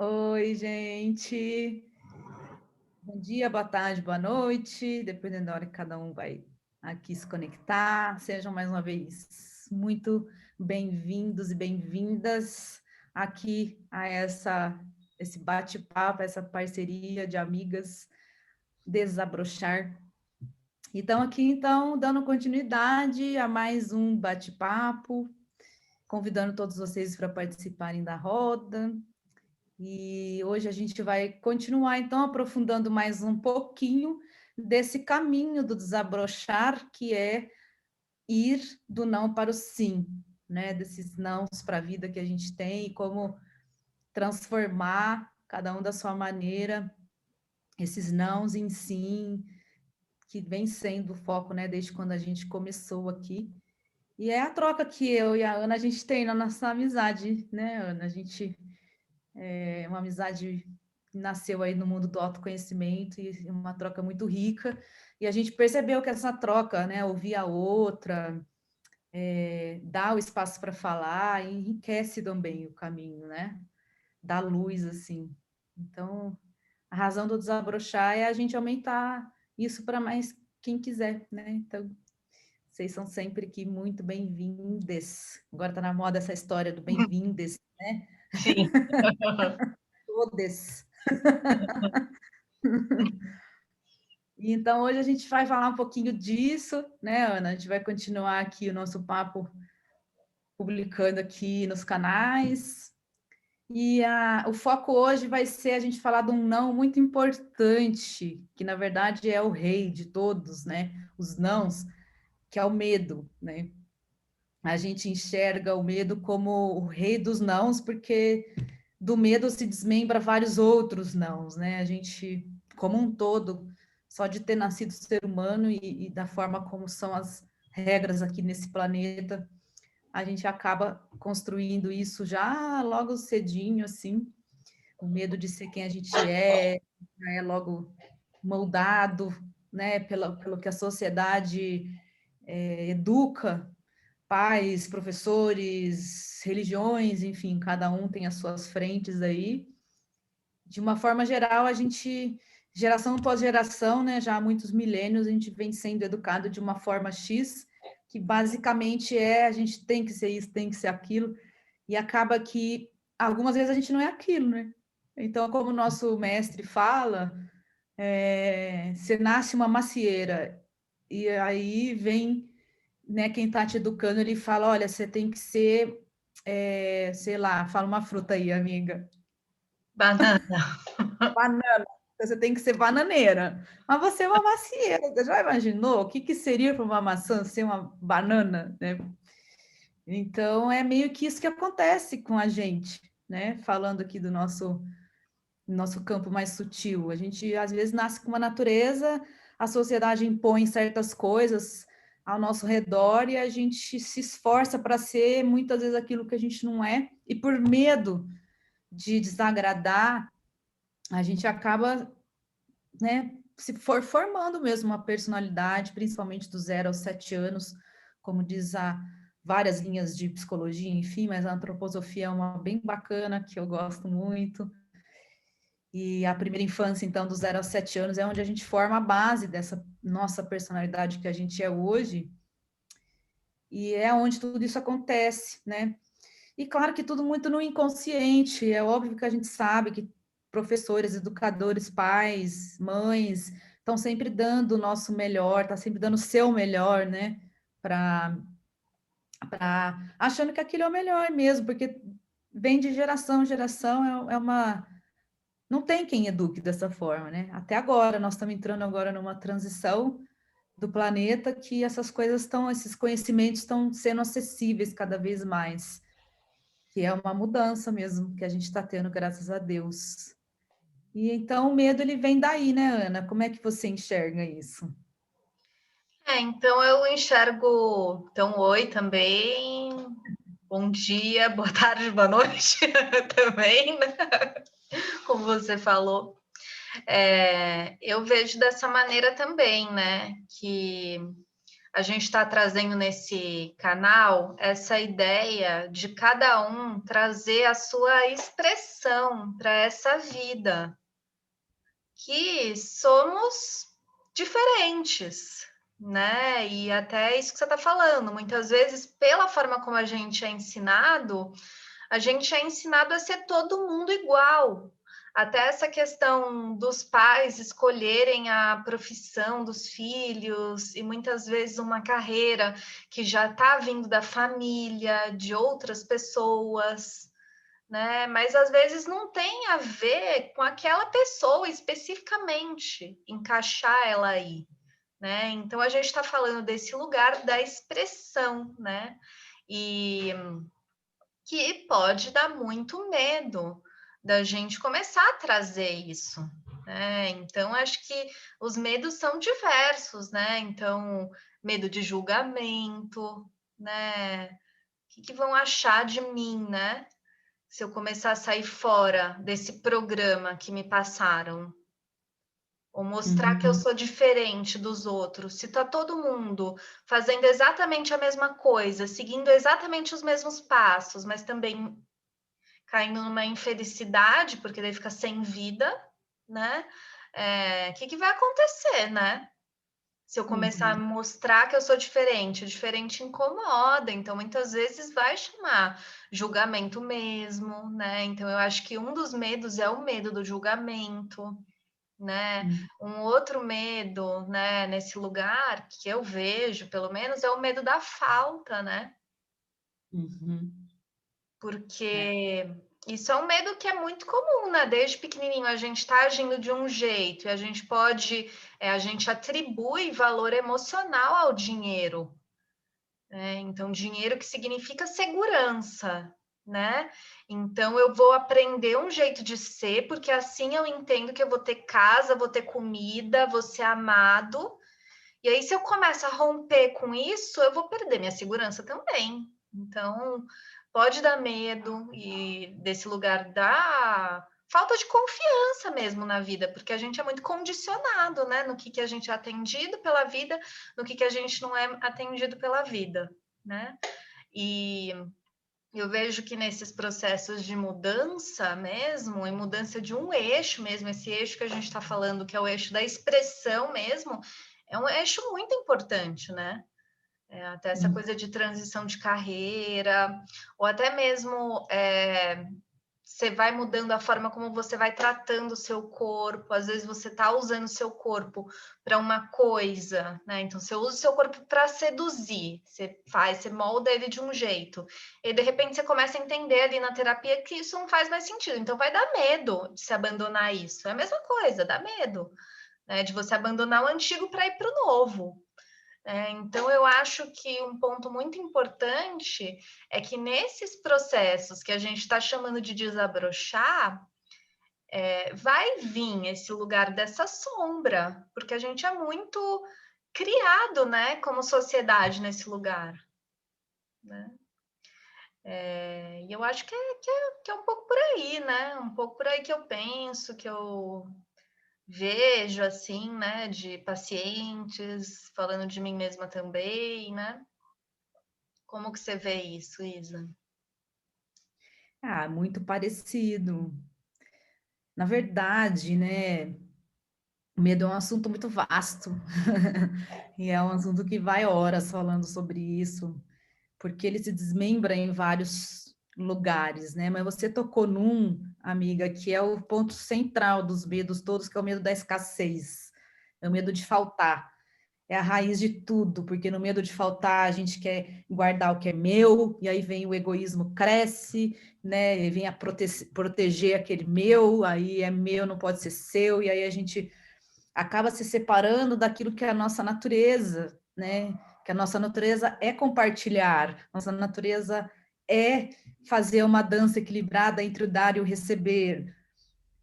Oi, gente. Bom dia, boa tarde, boa noite, dependendo da hora que cada um vai aqui se conectar. Sejam mais uma vez muito bem-vindos e bem-vindas aqui a esse bate-papo, essa parceria de amigas Desabrochar. Então, aqui, então, dando continuidade a mais um bate-papo, convidando todos vocês para participarem da roda. E hoje a gente vai continuar, então, aprofundando mais um pouquinho desse caminho do desabrochar, que é ir do não para o sim, né? Desses nãos para a vida que a gente tem e como transformar, cada um da sua maneira, esses nãos em sim, que vem sendo o foco, né? Desde quando a gente começou aqui. E é a troca que eu e a Ana, a gente tem na nossa amizade, né, Ana? A gente é uma amizade que nasceu aí no mundo do autoconhecimento e uma troca muito rica. E a gente percebeu que essa troca, né, ouvir a outra, dá o espaço para falar, enriquece também o caminho, né? Dá luz, assim. Então, a razão do desabrochar é a gente aumentar isso para mais quem quiser, né? Então, vocês são sempre aqui muito bem-vindes. Agora está na moda essa história do bem-vindes, né? Sim. Todes. Então, hoje a gente vai falar um pouquinho disso, né, Ana? A gente vai continuar aqui o nosso papo publicando aqui nos canais. E o foco hoje vai ser a gente falar de um não muito importante, que na verdade é o rei de todos, né? Os nãos, que é o medo, né? A gente enxerga o medo como o rei dos nãos, porque do medo se desmembra vários outros nãos, né? A gente, como um todo, só de ter nascido ser humano e da forma como são as regras aqui nesse planeta, a gente acaba construindo isso já logo cedinho, assim, o medo de ser quem a gente já é logo moldado, né, pelo que a sociedade educa, pais, professores, religiões, enfim, cada um tem as suas frentes aí. De uma forma geral, a gente, geração após geração, né, já há muitos milênios, a gente vem sendo educado de uma forma X, que basicamente é a gente tem que ser isso, tem que ser aquilo, e acaba que algumas vezes a gente não é aquilo, né? Então, como o nosso mestre fala, você nasce uma macieira, e aí vem, né, quem está te educando, ele fala, olha, você tem que ser, sei lá, fala uma fruta aí, amiga. Banana. Banana. Você tem que ser bananeira. Mas você é uma macieira. Você já imaginou o que seria para uma maçã ser uma banana, né? Então, é meio que isso que acontece com a gente, né? Falando aqui do nosso campo mais sutil. A gente, às vezes, nasce com uma natureza, a sociedade impõe certas coisas ao nosso redor e a gente se esforça para ser, muitas vezes, aquilo que a gente não é. E por medo de desagradar, a gente acaba, né, se for formando mesmo uma personalidade, principalmente do 0 aos 7 anos, como diz várias linhas de psicologia, enfim, mas a antroposofia é uma bem bacana, que eu gosto muito. E a primeira infância, então, do 0 aos 7 anos, é onde a gente forma a base dessa nossa personalidade que a gente é hoje, e é onde tudo isso acontece, né? E claro que tudo muito no inconsciente, é óbvio que a gente sabe que professores, educadores, pais, mães estão sempre dando o nosso melhor, tá sempre dando o seu melhor, né? Para achando que aquilo é o melhor mesmo, porque vem de geração em geração, é uma. Não tem quem eduque dessa forma, né? Até agora, nós estamos entrando agora numa transição do planeta que essas coisas estão, esses conhecimentos estão sendo acessíveis cada vez mais, que é uma mudança mesmo que a gente está tendo, graças a Deus. E então o medo ele vem daí, né, Ana? Como é que você enxerga isso? Então eu enxergo. Então, oi também. Bom dia, boa tarde, boa noite também, né? Como você falou. Eu vejo dessa maneira também, né? Que a gente está trazendo nesse canal essa ideia de cada um trazer a sua expressão para essa vida, que somos diferentes, né? E até isso que você está falando, muitas vezes, pela forma como a gente é ensinado a ser todo mundo igual. Até essa questão dos pais escolherem a profissão dos filhos e muitas vezes uma carreira que já está vindo da família, de outras pessoas, né? Mas às vezes não tem a ver com aquela pessoa especificamente, encaixar ela aí, né? Então a gente está falando desse lugar da expressão, né? E que pode dar muito medo da gente começar a trazer isso, né? Então acho que os medos são diversos, né? Então, medo de julgamento, né? O que vão achar de mim, né? Se eu começar a sair fora desse programa que me passaram, ou mostrar que eu Uhum. sou diferente dos outros, se tá todo mundo fazendo exatamente a mesma coisa, seguindo exatamente os mesmos passos, mas também caindo numa infelicidade, porque daí fica sem vida, né? Que vai acontecer, né? Se eu começar a Uhum. mostrar que eu sou diferente, o diferente incomoda, então muitas vezes vai chamar julgamento mesmo, né? Então eu acho que um dos medos é o medo do julgamento, né? Uhum. Um outro medo, né, nesse lugar que eu vejo, pelo menos, é o medo da falta, né? Uhum. É. Porque isso é um medo que é muito comum, né? Desde pequenininho a gente está agindo de um jeito e a gente a gente atribui valor emocional ao dinheiro, né? Então, dinheiro que significa segurança, né? Então, eu vou aprender um jeito de ser, porque assim eu entendo que eu vou ter casa, vou ter comida, vou ser amado. E aí, se eu começo a romper com isso, eu vou perder minha segurança também. Então, pode dar medo e desse lugar da falta de confiança mesmo na vida, porque a gente é muito condicionado, né? No que a gente é atendido pela vida, no que a gente não é atendido pela vida, né? E eu vejo que nesses processos de mudança mesmo, e mudança de um eixo mesmo, esse eixo que a gente está falando, que é o eixo da expressão mesmo, é um eixo muito importante, né? Até essa Uhum. coisa de transição de carreira, ou até mesmo você vai mudando a forma como você vai tratando o seu corpo. Às vezes você está usando o seu corpo para uma coisa, né? Então você usa o seu corpo para seduzir, você molda ele de um jeito. E de repente você começa a entender ali na terapia que isso não faz mais sentido. Então vai dar medo de se abandonar isso. É a mesma coisa, dá medo, né? De você abandonar o antigo para ir para o novo. Então, eu acho que um ponto muito importante é que nesses processos que a gente está chamando de desabrochar, vai vir esse lugar dessa sombra, porque a gente é muito criado, né, como sociedade nesse lugar, né? E eu acho que é um pouco por aí, né? Um pouco por aí que eu penso, que eu vejo, assim, né, de pacientes, falando de mim mesma também, né? Como que você vê isso, Isa? Ah, muito parecido. Na verdade, né, o medo é um assunto muito vasto. E é um assunto que vai horas falando sobre isso, porque ele se desmembra em vários lugares, né? Mas você tocou num, amiga, que é o ponto central dos medos todos, que é o medo da escassez, é o medo de faltar. É a raiz de tudo, porque no medo de faltar a gente quer guardar o que é meu, e aí vem o egoísmo, cresce, né? E vem a proteger aquele meu, aí é meu, não pode ser seu, e aí a gente acaba se separando daquilo que é a nossa natureza, né? Que a nossa natureza é compartilhar, nossa natureza é fazer uma dança equilibrada entre o dar e o receber.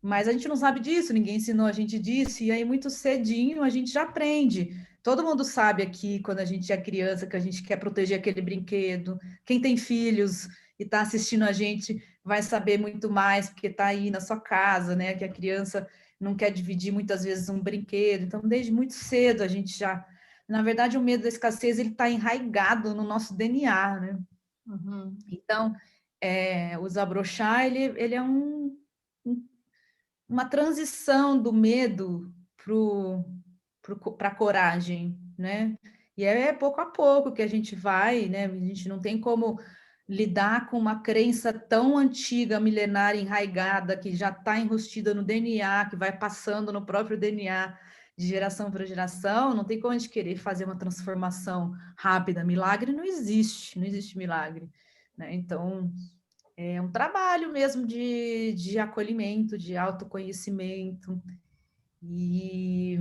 Mas a gente não sabe disso, ninguém ensinou a gente disso, e aí muito cedinho a gente já aprende. Todo mundo sabe aqui, quando a gente é criança, que a gente quer proteger aquele brinquedo. Quem tem filhos e está assistindo a gente vai saber muito mais, porque está aí na sua casa, né? Que a criança não quer dividir muitas vezes um brinquedo. Então, desde muito cedo a gente já Na verdade, o medo da escassez ele está enraizado no nosso DNA, né? Uhum. Então, o desabrochar, ele é uma transição do medo para a coragem, né? E é pouco a pouco que a gente vai, né? A gente não tem como lidar com uma crença tão antiga, milenária, enraizada, que já está enrustida no DNA, que vai passando no próprio DNA de geração para geração. Não tem como a gente querer fazer uma transformação rápida. Milagre não existe, não existe milagre, né? Então, é um trabalho mesmo de acolhimento, de autoconhecimento. E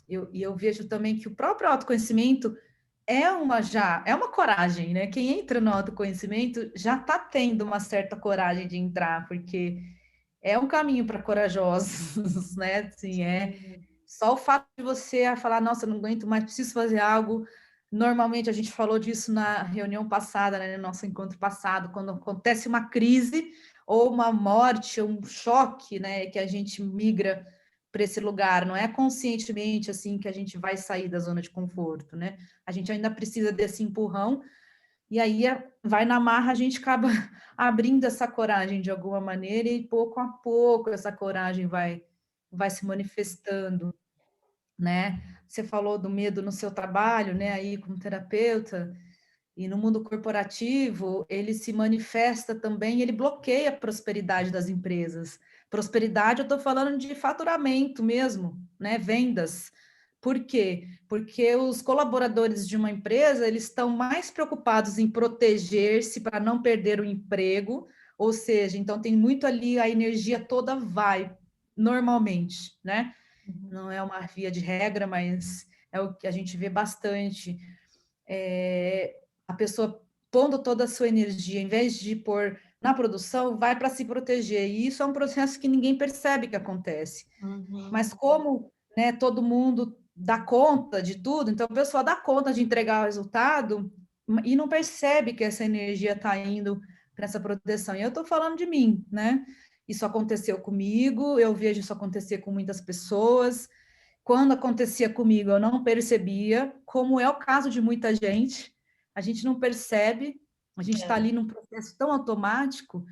eu vejo também que o próprio autoconhecimento é uma coragem, né? Quem entra no autoconhecimento já está tendo uma certa coragem de entrar, porque é um caminho para corajosos, né? Assim, só o fato de você falar, nossa, não aguento mais, preciso fazer algo. Normalmente a gente falou disso na reunião passada, né, no nosso encontro passado, quando acontece uma crise ou uma morte, um choque, né, que a gente migra para esse lugar. Não é conscientemente assim que a gente vai sair da zona de conforto, né? A gente ainda precisa desse empurrão e aí vai na marra, a gente acaba abrindo essa coragem de alguma maneira e pouco a pouco essa coragem vai se manifestando, né? Você falou do medo no seu trabalho, né, aí como terapeuta, e no mundo corporativo, ele se manifesta também, ele bloqueia a prosperidade das empresas. Prosperidade, eu estou falando de faturamento mesmo, né, vendas. Por quê? Porque os colaboradores de uma empresa, eles estão mais preocupados em proteger-se para não perder o emprego, ou seja, então tem muito ali, a energia toda vai, normalmente, né? Não é uma via de regra, mas é o que a gente vê bastante. A pessoa pondo toda a sua energia, em vez de pôr na produção, vai para se proteger. E isso é um processo que ninguém percebe que acontece. Uhum. Mas como, né, todo mundo dá conta de tudo, então a pessoa dá conta de entregar o resultado e não percebe que essa energia está indo para essa proteção. E eu estou falando de mim, né? Isso aconteceu comigo, eu vejo isso acontecer com muitas pessoas. Quando acontecia comigo, eu não percebia, como é o caso de muita gente. A gente não percebe, a gente está ali num processo tão automático,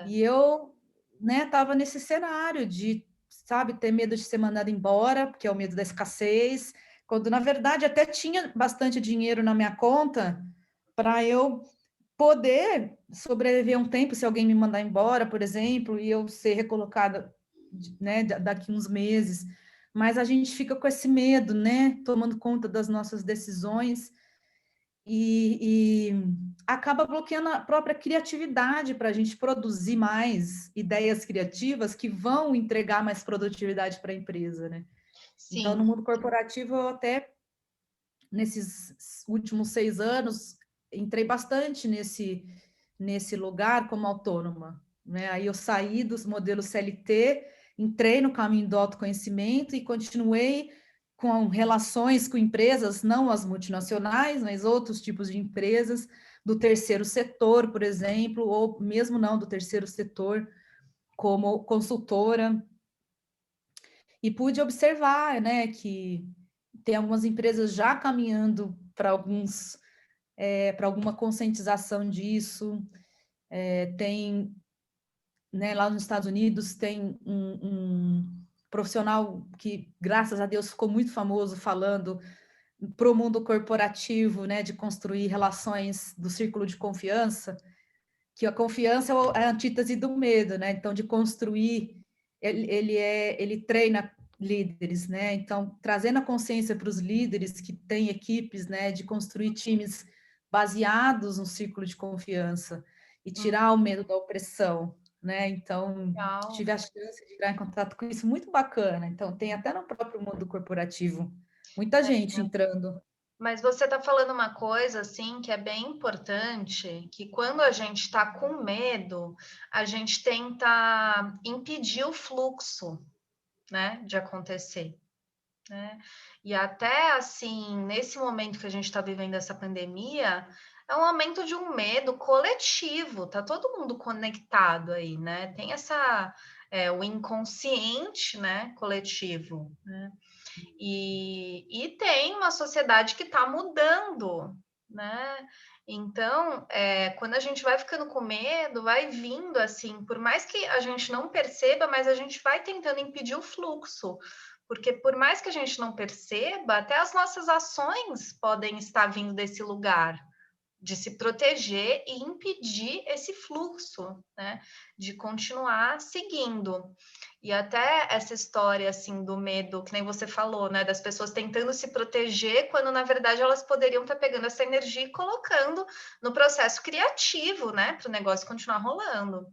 e eu, né, estava nesse cenário de, sabe, ter medo de ser mandada embora, porque é o medo da escassez, quando na verdade até tinha bastante dinheiro na minha conta para eu poder sobreviver um tempo se alguém me mandar embora, por exemplo, e eu ser recolocada, né, daqui uns meses. Mas a gente fica com esse medo, né, tomando conta das nossas decisões e acaba bloqueando a própria criatividade para a gente produzir mais ideias criativas que vão entregar mais produtividade para a empresa, né? Então, no Sim. mundo corporativo, eu até, nesses últimos 6 anos, entrei bastante nesse lugar como autônoma, né? Aí eu saí dos modelos CLT, entrei no caminho do autoconhecimento e continuei com relações com empresas, não as multinacionais, mas outros tipos de empresas do terceiro setor, por exemplo, ou mesmo não do terceiro setor, como consultora, e pude observar, né, que tem algumas empresas já caminhando para alguma conscientização disso. Tem, né, lá nos Estados Unidos tem um profissional que, graças a Deus, ficou muito famoso falando para o mundo corporativo, né, de construir relações do círculo de confiança, que a confiança é a antítese do medo, né? Então, de construir, ele treina líderes, né? Então, trazendo a consciência para os líderes que têm equipes, né, de construir times baseados no círculo de confiança e tirar o medo da opressão, né? Então, Legal. tive a chance de entrar em contato com isso, muito bacana. Então, tem até no próprio mundo corporativo muita gente entrando. Mas você está falando uma coisa assim que é bem importante, que quando a gente está com medo, a gente tenta impedir o fluxo, né, de acontecer, né? E até assim, nesse momento que a gente está vivendo essa pandemia, é um aumento de um medo coletivo, tá todo mundo conectado aí, né? Tem essa o inconsciente, né, coletivo, né? E tem uma sociedade que está mudando, né? Então, quando a gente vai ficando com medo, vai vindo assim, por mais que a gente não perceba, mas a gente vai tentando impedir o fluxo, porque por mais que a gente não perceba, até as nossas ações podem estar vindo desse lugar, de se proteger e impedir esse fluxo, né? De continuar seguindo. E até essa história, assim, do medo, que nem você falou, né? Das pessoas tentando se proteger, quando, na verdade, elas poderiam estar pegando essa energia e colocando no processo criativo, né? Para o negócio continuar rolando.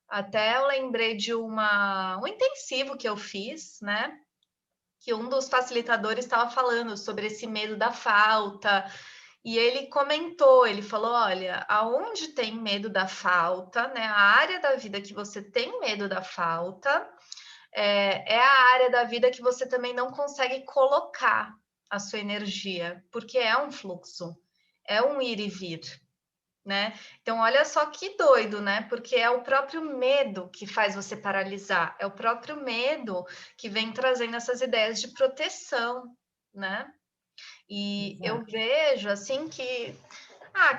Até eu lembrei de um intensivo que eu fiz, né? Que um dos facilitadores estava falando sobre esse medo da falta, e ele comentou, ele falou, olha, aonde tem medo da falta, né? A área da vida que você tem medo da falta é a área da vida que você também não consegue colocar a sua energia, porque é um fluxo, é um ir e vir, né? Então, olha só que doido, né? Porque é o próprio medo que faz você paralisar, é o próprio medo que vem trazendo essas ideias de proteção, né? E eu Exato. vejo assim que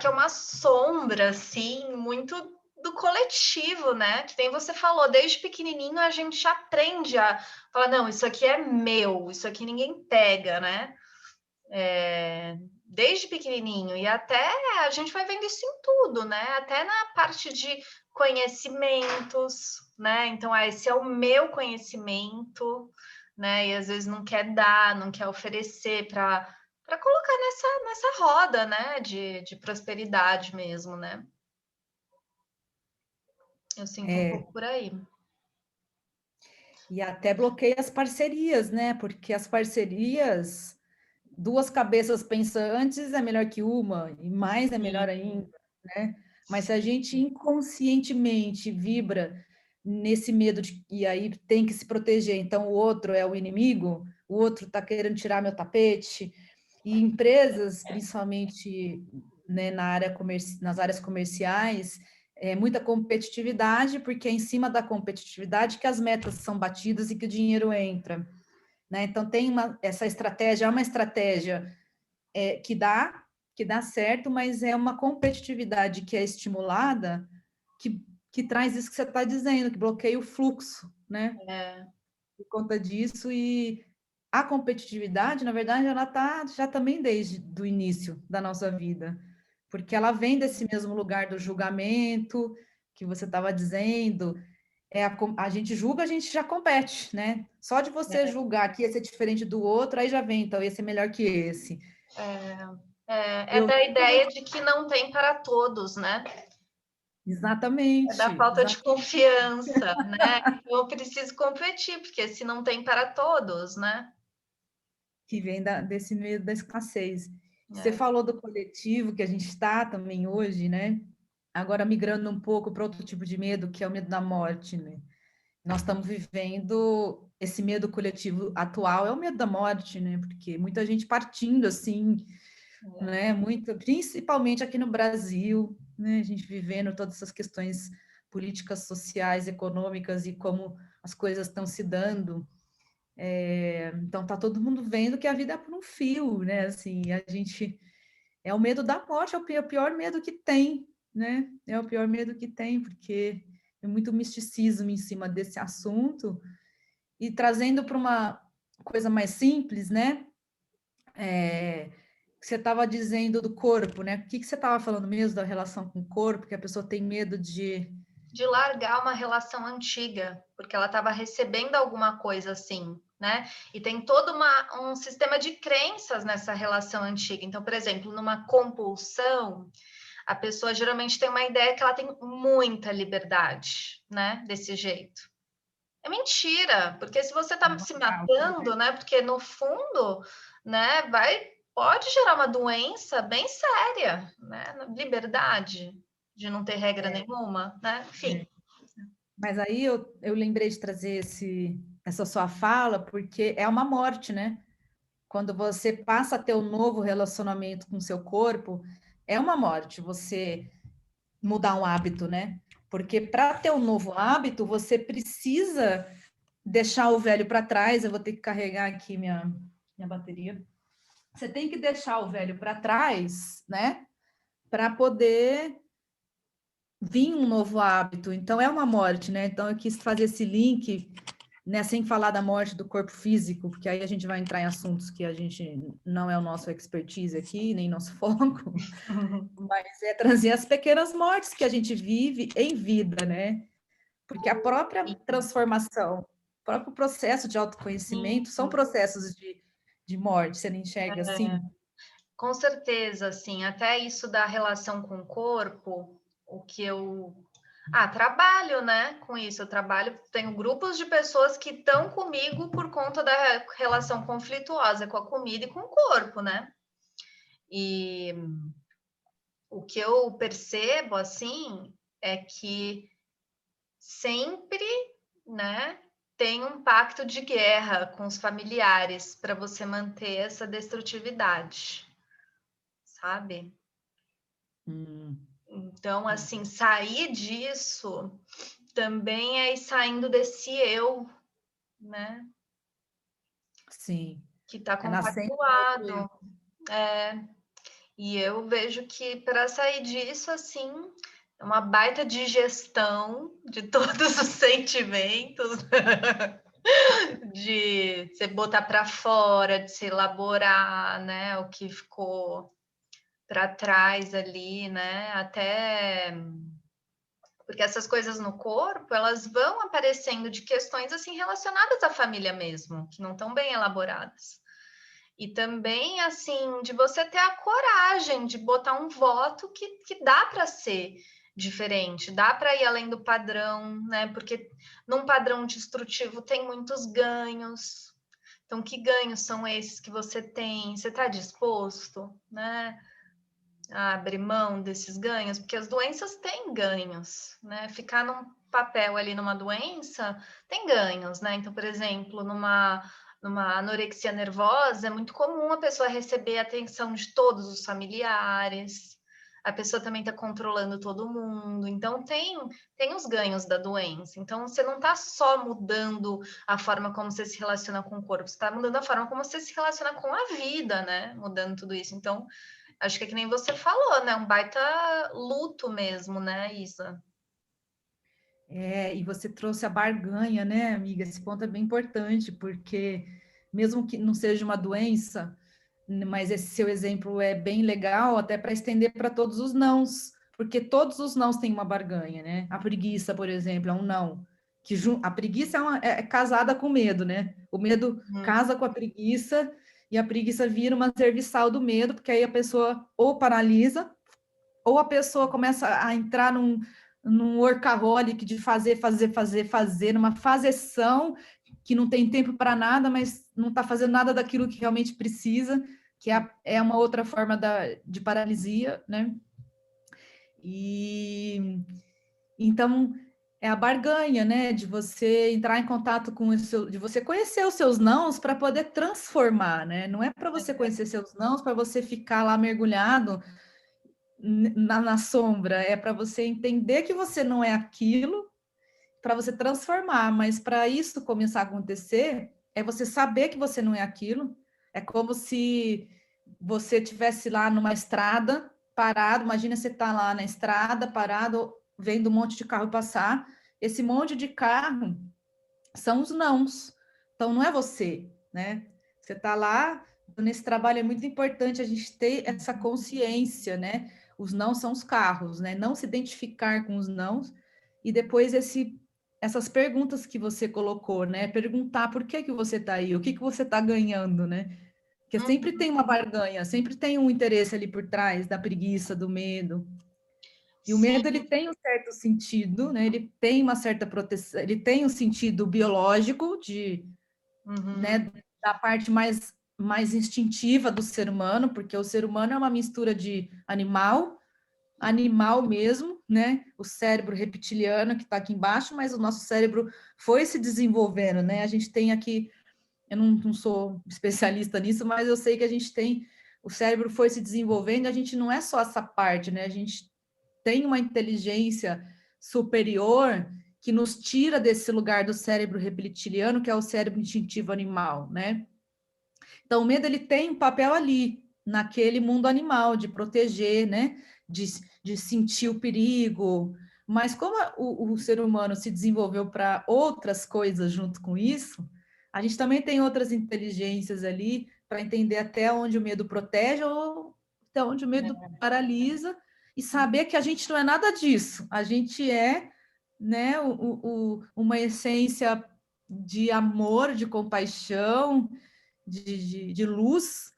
é uma sombra assim muito do coletivo, né? Que nem você falou, desde pequenininho a gente aprende a falar, não, isso aqui é meu, isso aqui ninguém pega, né? Desde pequenininho e até a gente vai vendo isso em tudo, né? Até na parte de conhecimentos, né? Então, esse é o meu conhecimento, né? E às vezes não quer dar, não quer oferecer para colocar nessa roda, né? De prosperidade mesmo, né? Eu sinto um É, pouco por aí. e até bloqueia as parcerias, né? Porque as parcerias, duas cabeças pensantes é melhor que uma, e mais é melhor Sim, ainda, né? Mas se a gente inconscientemente vibra nesse medo de, e aí tem que se proteger, então o outro é o inimigo, o outro está querendo tirar meu tapete, e empresas, principalmente, né, nas áreas comerciais, muita competitividade, porque é em cima da competitividade que as metas são batidas e que o dinheiro entra, né? Então tem essa estratégia, é uma estratégia que dá certo, mas é uma competitividade que é estimulada que traz isso que você está dizendo, que bloqueia o fluxo, né? é, Por conta disso, e a competitividade, na verdade, ela está já também desde o início da nossa vida, porque ela vem desse mesmo lugar do julgamento que você estava dizendo, a gente julga, a gente já compete, né? Só de você julgar que esse é diferente do outro, aí já vem, então esse é melhor que esse. é Eu da nunca vou... ideia de que não tem para todos, né? É da Exatamente, falta de confiança, né? Então eu preciso competir, porque se não tem para todos, né? que vem desse medo da escassez. Você É, falou do coletivo que a gente está também hoje, né? Agora migrando um pouco para outro tipo de medo, que é o medo da morte, né? Nós estamos vivendo esse medo coletivo atual, é o medo da morte, né? Porque muita gente partindo assim, né? Muito, principalmente aqui no Brasil, né? A gente vivendo todas essas questões políticas, sociais, econômicas e como as coisas estão se dando. Então tá todo mundo vendo que a vida é por um fio, né? Assim, a gente é o medo da morte, é o pior medo que tem, né? É o pior medo que tem, porque é muito misticismo em cima desse assunto e trazendo para uma coisa mais simples, né? Que você estava dizendo do corpo, né? O que você estava falando mesmo da relação com o corpo, que a pessoa tem medo de largar uma relação antiga, porque ela estava recebendo alguma coisa assim, né? E tem todo um sistema de crenças nessa relação antiga. Então, por exemplo, numa compulsão, a pessoa geralmente tem uma ideia que ela tem muita liberdade, né? Desse jeito. É mentira, porque se você está se matando, né? Porque no fundo, né, pode gerar uma doença bem séria, né? Liberdade de não ter regra nenhuma, né? Enfim. Mas aí eu lembrei de trazer essa sua fala, porque é uma morte, né? Quando você passa a ter um novo relacionamento com o seu corpo, é uma morte você mudar um hábito, né? Porque para ter um novo hábito, você precisa deixar o velho para trás. Eu vou ter que carregar aqui minha bateria. Você tem que deixar o velho para trás, né? Para poder vir um novo hábito. Então, é uma morte, né? Então, eu quis fazer esse link, né? Sem falar da morte do corpo físico, porque aí a gente vai entrar em assuntos que a gente não é o nosso expertise aqui, nem nosso foco, mas é trazer as pequenas mortes que a gente vive em vida, né? Porque a própria transformação, o próprio processo de autoconhecimento são processos de morte, você não enxerga assim? Com certeza, assim, até isso da relação com o corpo, o que eu trabalho, né, com isso. Eu trabalho, tenho grupos de pessoas que estão comigo por conta da relação conflituosa com a comida e com o corpo, né? E o que eu percebo, assim, é que sempre, né, tem um pacto de guerra com os familiares para você manter essa destrutividade, sabe? Então, assim, sair disso também é ir saindo desse eu, né? Sim. Que está É nascendo compactuado. E eu vejo que para sair disso, assim, é uma baita digestão de todos os sentimentos, de você botar para fora, de se elaborar, né? O que ficou para trás ali, né? Até porque essas coisas no corpo, elas vão aparecendo de questões assim relacionadas à família mesmo, que não estão bem elaboradas. E também, assim, de você ter a coragem de botar um voto que dá para ser diferente, dá para ir além do padrão, né? Porque num padrão destrutivo tem muitos ganhos. Então, que ganhos são esses que você tem? Você está disposto, né? A abrir mão desses ganhos, porque as doenças têm ganhos, né? Ficar num papel ali numa doença tem ganhos, né? Então, por exemplo, numa anorexia nervosa, é muito comum a pessoa receber a atenção de todos os familiares, a pessoa também está controlando todo mundo, então tem os ganhos da doença. Então, você não está só mudando a forma como você se relaciona com o corpo, você está mudando a forma como você se relaciona com a vida, né? Mudando tudo isso. Então, acho que é que nem você falou, né? Um baita luto mesmo, né, Isa? E você trouxe a barganha, né, amiga? Esse ponto é bem importante, porque mesmo que não seja uma doença, mas esse seu exemplo é bem legal, até para estender para todos os nãos, porque todos os nãos têm uma barganha, né? A preguiça, por exemplo, é um não. A preguiça é casada com o medo, né? O medo casa com a preguiça, e a preguiça vira uma serviçal do medo, porque aí a pessoa ou paralisa, ou a pessoa começa a entrar num workaholic de fazer, numa fazeção que não tem tempo para nada, mas não está fazendo nada daquilo que realmente precisa, que é uma outra forma de paralisia, né? E então é a barganha, né? De você entrar em contato com o seu, de você conhecer os seus nãos para poder transformar, né? Não é para você conhecer seus nãos, para você ficar lá mergulhado na sombra, é para você entender que você não é aquilo, para você transformar, mas para isso começar a acontecer, é você saber que você não é aquilo. É como se você tivesse lá numa estrada, parado, imagina você tá lá na estrada, parado, vendo um monte de carro passar, esse monte de carro são os nãos, então não é você, né? Você está lá, nesse trabalho é muito importante a gente ter essa consciência, né? Os não são os carros, né? Não se identificar com os nãos e depois essas perguntas que você colocou, né? Perguntar por que você está aí, o que você está ganhando, né? Porque sempre tem uma barganha, sempre tem um interesse ali por trás da preguiça, do medo. E o Sim. medo ele tem um certo sentido, né? Ele tem uma certa proteção, ele tem um sentido biológico né, da parte mais instintiva do ser humano, porque o ser humano é uma mistura de animal mesmo, né? O cérebro reptiliano que está aqui embaixo, mas o nosso cérebro foi se desenvolvendo, né? A gente tem aqui, eu não sou especialista nisso, mas eu sei que a gente tem, o cérebro foi se desenvolvendo, a gente não é só essa parte, né? A gente tem uma inteligência superior que nos tira desse lugar do cérebro reptiliano, que é o cérebro instintivo animal, né? Então, o medo ele tem um papel ali, naquele mundo animal, de proteger, né? De sentir o perigo. Mas como o ser humano se desenvolveu para outras coisas junto com isso, a gente também tem outras inteligências ali para entender até onde o medo protege ou até onde o medo paralisa e saber que a gente não é nada disso. A gente é, né, uma essência de amor, de compaixão, de luz,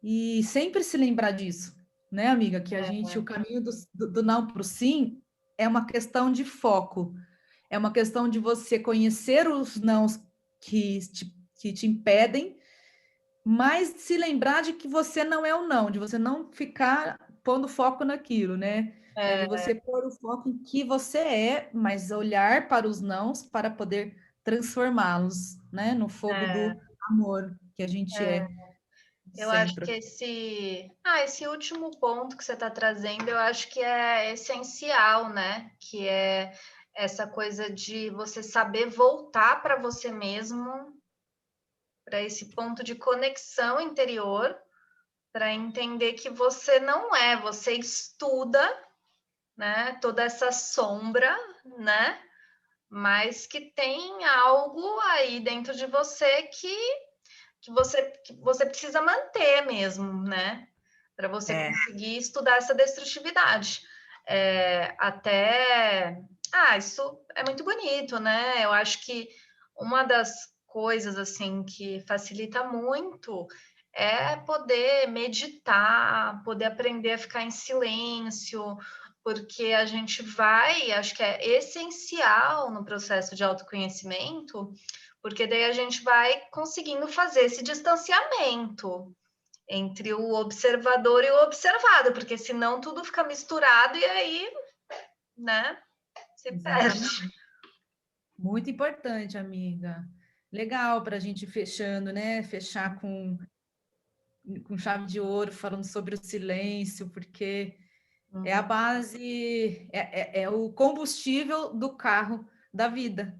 e sempre se lembrar disso, né, amiga? Que a gente, o caminho do não para o sim é uma questão de foco, é uma questão de você conhecer os nãos que te impedem, mas se lembrar de que você não é o não, de você não ficar pondo foco naquilo, né? É de você pôr o foco em que você é, mas olhar para os nãos para poder transformá-los, né? No fogo do amor que a gente é Eu acho sempre. que esse último ponto que você está trazendo, eu acho que é essencial, né? Que é essa coisa de você saber voltar para você mesmo, para esse ponto de conexão interior, para entender que você não é, você estuda, né? Toda essa sombra, né? Mas que tem algo aí dentro de você que você precisa manter mesmo, né? Para você conseguir estudar essa destrutividade. Isso é muito bonito, né? Eu acho que uma das coisas assim que facilita muito é poder meditar, poder aprender a ficar em silêncio, porque a gente vai, acho que é essencial no processo de autoconhecimento, porque daí a gente vai conseguindo fazer esse distanciamento entre o observador e o observado, porque senão tudo fica misturado e aí, né, se Exatamente. perde. Muito importante, amiga. Legal para a gente fechando, né? Fechar com chave de ouro, falando sobre o silêncio, porque é a base, é o combustível do carro da vida,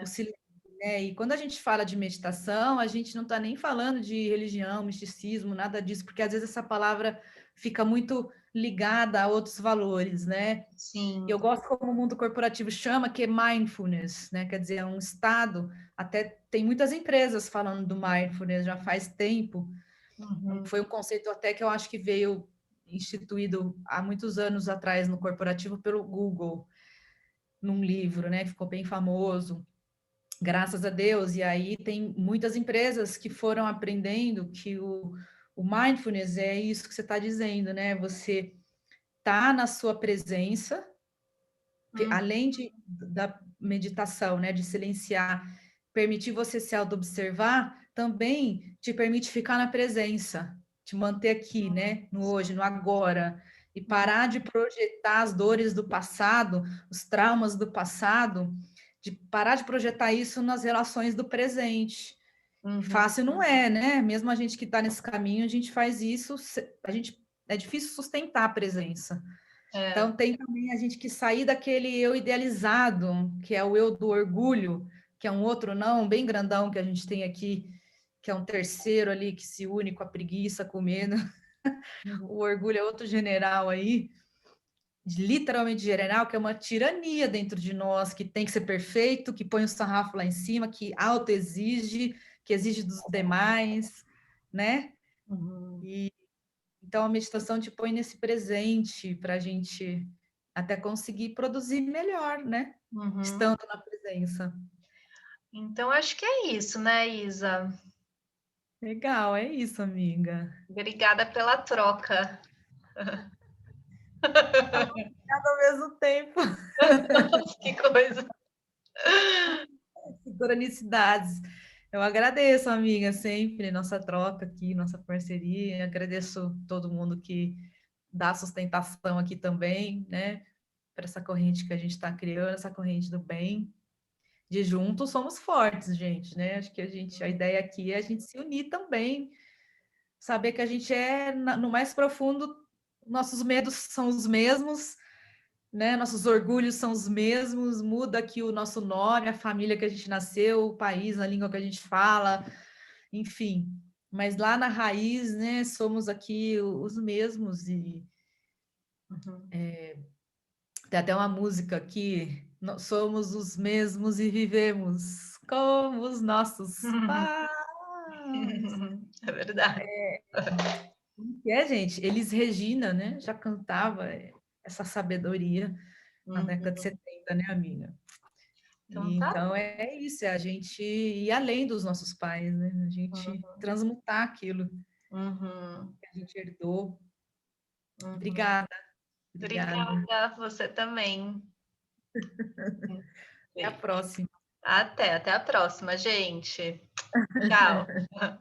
o silêncio, né? E quando a gente fala de meditação, a gente não está nem falando de religião, misticismo, nada disso, porque às vezes essa palavra fica muito ligada a outros valores, né? Sim. Eu gosto como o mundo corporativo chama, que é mindfulness, né? Quer dizer, é um estado, até tem muitas empresas falando do mindfulness já faz tempo. Foi um conceito até que eu acho que veio instituído há muitos anos atrás no corporativo pelo Google, num livro, né? Que ficou bem famoso, graças a Deus. E aí tem muitas empresas que foram aprendendo que o mindfulness é isso que você está dizendo, né? Você tá na sua presença, além da meditação, né, de silenciar, permitir você se auto-observar, também te permite ficar na presença, te manter aqui, né, no hoje, no agora, e parar de projetar as dores do passado, os traumas do passado, de parar de projetar isso nas relações do presente. Fácil não é, né? Mesmo a gente que está nesse caminho, a gente faz isso, é difícil sustentar a presença. Então, tem também a gente que sair daquele eu idealizado, que é o eu do orgulho, que é um outro não, bem grandão que a gente tem aqui, que é um terceiro ali que se une com a preguiça, com o medo. O orgulho é outro general aí, literalmente general, que é uma tirania dentro de nós, que tem que ser perfeito, que põe o sarrafo lá em cima, que auto-exige, que exige dos demais, né? E então, a meditação te põe nesse presente para a gente até conseguir produzir melhor, né? Estando na presença. Então, acho que é isso, né, Isa? Legal, é isso, amiga. Obrigada pela troca. Obrigada ao mesmo tempo. Que coisa. Sincronicidades. Eu agradeço, amiga, sempre nossa troca aqui, nossa parceria. Agradeço todo mundo que dá sustentação aqui também, né? Para essa corrente que a gente está criando, essa corrente do bem. De juntos somos fortes, gente, né? Acho que a ideia aqui é a gente se unir também, saber que a gente é no mais profundo, nossos medos são os mesmos, né? Nossos orgulhos são os mesmos, muda aqui o nosso nome, a família que a gente nasceu, o país, a língua que a gente fala, enfim. Mas lá na raiz, né, somos aqui os mesmos e tem até uma música aqui, nós somos os mesmos e vivemos como os nossos pais. É verdade. E é, gente, Elis Regina, né, já cantava essa sabedoria na década de Uhum. 70, né, amiga? Então E tá. então é isso, é a gente ir além dos nossos pais, né? A gente transmutar aquilo Uhum. que a gente herdou. Uhum. Obrigada, obrigada. Obrigada, você também. Até a próxima. Até a próxima, gente. Tchau.